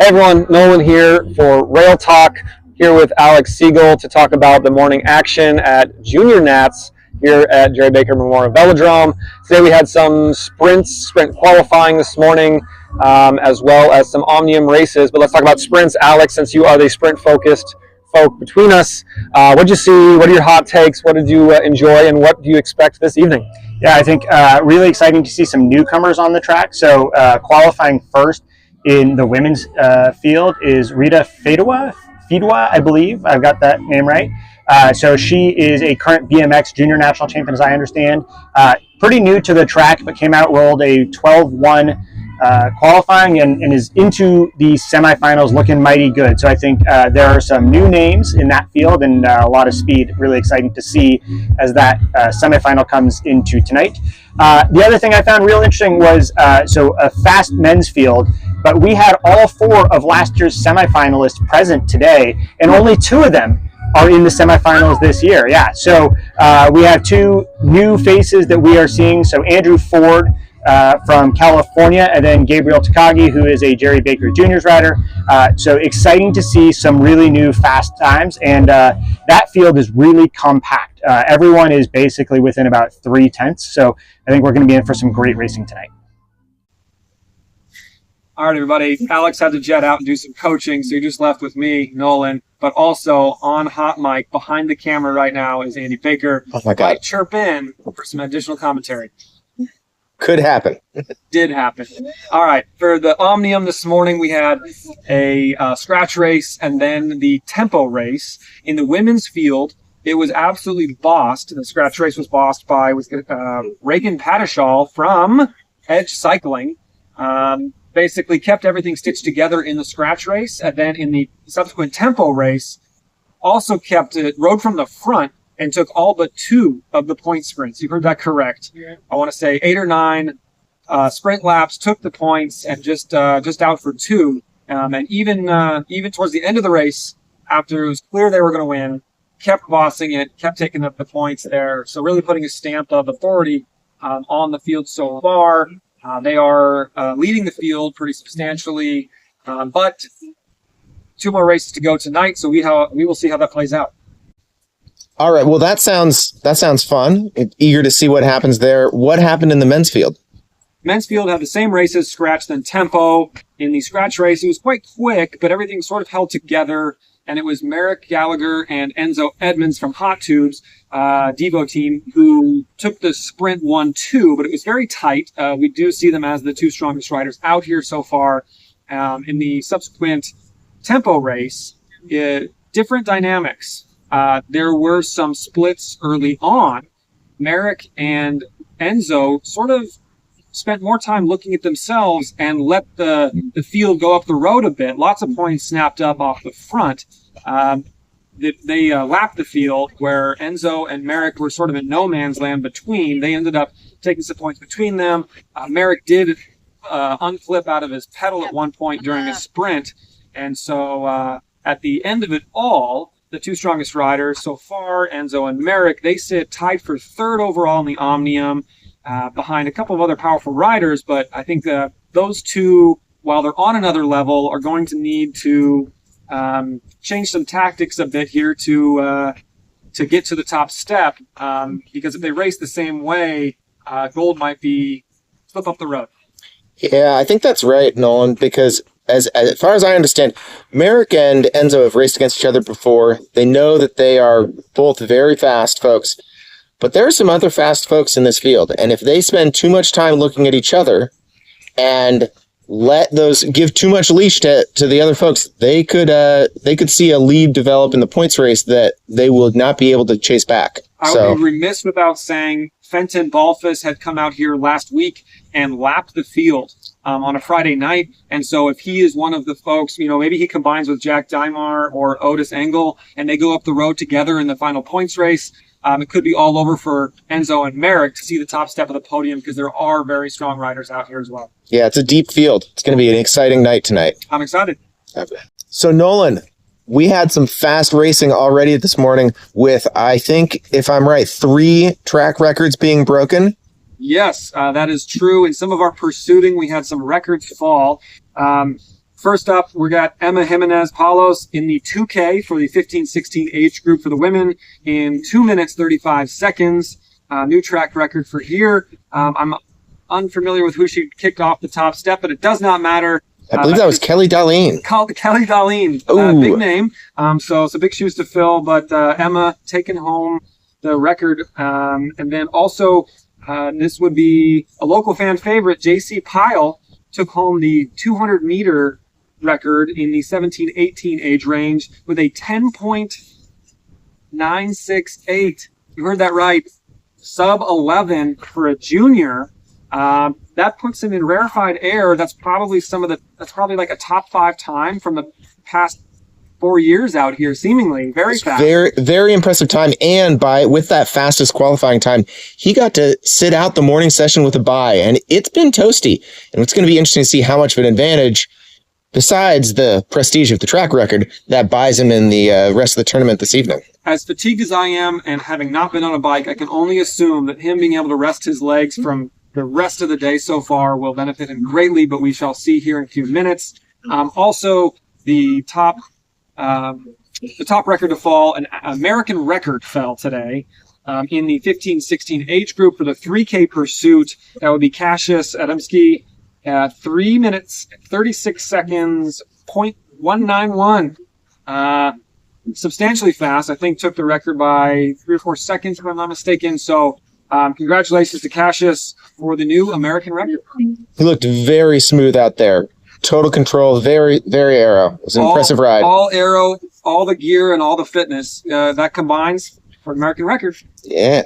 Hey everyone, Nolan here for Rail Talk, here with Alex Siegel to talk about the morning action at Junior Nats here at Jerry Baker Memorial Velodrome. Today we had some sprint qualifying this morning, as well as some Omnium races. But let's talk about sprints. Alex, since you are the sprint-focused folk between us, what did you see? What are your hot takes? What did you enjoy, and what do you expect this evening? Yeah, I think really exciting to see some newcomers on the track. So qualifying first in the women's field is Rita Fedwa, I believe. I've got that name right. So she is a current BMX junior national champion, as I understand. Pretty new to the track, but came out, rolled a 12-1 qualifying and is into the semifinals looking mighty good. So I think there are some new names in that field and a lot of speed. Really exciting to see as that semifinal comes into tonight. The other thing I found real interesting was so a fast men's field, but we had all four of last year's semifinalists present today, and only two of them are in the semifinals this year. Yeah, so we have two new faces that we are seeing. So Andrew Ford from California, and then Gabriel Takagi, who is a Jerry Baker Juniors rider. So exciting to see some really new fast times, and that field is really compact. Everyone is basically within about 3/10, so I think we're going to be in for some great racing tonight. All right, everybody. Alex had to jet out and do some coaching, so you're just left with me, Nolan. But also on hot mic behind the camera right now is Andy Baker. Oh my God! Might chirp in for some additional commentary. Could happen. Did happen. All right. For the Omnium this morning, we had a scratch race and then the tempo race. In the women's field, it was absolutely bossed. The scratch race was bossed by Reagan Padishall from Edge Cycling. Basically kept everything stitched together in the scratch race, and then in the subsequent tempo race, also kept it, rode from the front and took all but two of the point sprints. You heard that correct. Yeah. I want to say 8 or 9 sprint laps, took the points, and just out for two. And even towards the end of the race, after it was clear they were going to win, kept bossing it, kept taking up the points there. So really putting a stamp of authority on the field so far. They are leading the field pretty substantially, but 2 more races to go tonight, so we will see how that plays out. All right. Well, that sounds fun. Eager to see what happens there. What happened in the men's field? Men's field had the same races, scratch then tempo. In the scratch race, it was quite quick, but everything sort of held together. And it was Merrick Gallagher and Enzo Edmonds from Hot Tubes, Devo team, who took the sprint 1-2, but it was very tight. We do see them as the 2 strongest riders out here so far. In the subsequent tempo race, different dynamics. There were some splits early on. Merrick and Enzo sort of spent more time looking at themselves and let the field go up the road a bit. Lots of points snapped up off the front. They lapped the field where Enzo and Merrick were sort of in no man's land between. They ended up taking some points between them. Merrick did unflip out of his pedal at one point during a sprint. And so at the end of it all, the 2 strongest riders so far, Enzo and Merrick, they sit tied for 3rd overall in the Omnium, behind a couple of other powerful riders. But I think those two, while they're on another level, are going to need to change some tactics a bit here to get to the top step, because if they race the same way, gold might be slip up the road. Yeah, I think that's right, Nolan, because as far as I understand, Merrick and Enzo have raced against each other before. They know that they are both very fast folks, but there are some other fast folks in this field, and if they spend too much time looking at each other and give too much leash to the other folks, they could see a lead develop in the points race that they will not be able to chase back. I would be remiss without saying Fenton Balfus had come out here last week and lapped the field on a Friday night. And so if he is one of the folks, maybe he combines with Jack Dymar or Otis Engel and they go up the road together in the final points race. It could be all over for Enzo and Merrick to see the top step of the podium, because there are very strong riders out here as well. Yeah, it's a deep field. It's going to be an exciting night tonight. I'm excited. So, Nolan, we had some fast racing already this morning with, I think, if I'm right, 3 track records being broken. Yes, that is true. In some of our pursuiting, we had some records fall. First up, we got Emma Jimenez Palos in the 2K for the 15-16 age group for the women in 2 minutes 35 seconds. New track record for here. I'm unfamiliar with who she kicked off the top step, but it does not matter. I believe that was Kelly Darlene. Kelly Darlene, big name. So it's a big shoes to fill, but Emma taking home the record. And then also, this would be a local fan favorite, JC Pyle, took home the 200-meter record in the 17-18 age range with a 10.968. You heard that right. Sub 11 for a junior. That puts him in rarefied air. That's probably like a top 5 time from the past 4 years out here, seemingly. Very fast. Very, very impressive time. And with that fastest qualifying time, he got to sit out the morning session with a bye, and it's been toasty. And it's going to be interesting to see how much of an advantage, besides the prestige of the track record, that buys him in the rest of the tournament this evening. As fatigued as I am, and having not been on a bike, I can only assume that him being able to rest his legs from the rest of the day so far will benefit him greatly, but we shall see here in a few minutes. Also, the top record to fall, an American record fell today in the 15-16 age group for the 3K pursuit. That would be Cassius Adamski, 3 minutes, 36 seconds, 0.191. Substantially fast. I think took the record by 3 or 4 seconds, if I'm not mistaken. So congratulations to Cassius for the new American record. He looked very smooth out there. Total control, very, very aero. It was an impressive ride. All aero, all the gear, and all the fitness. That combines for an American record. Yeah.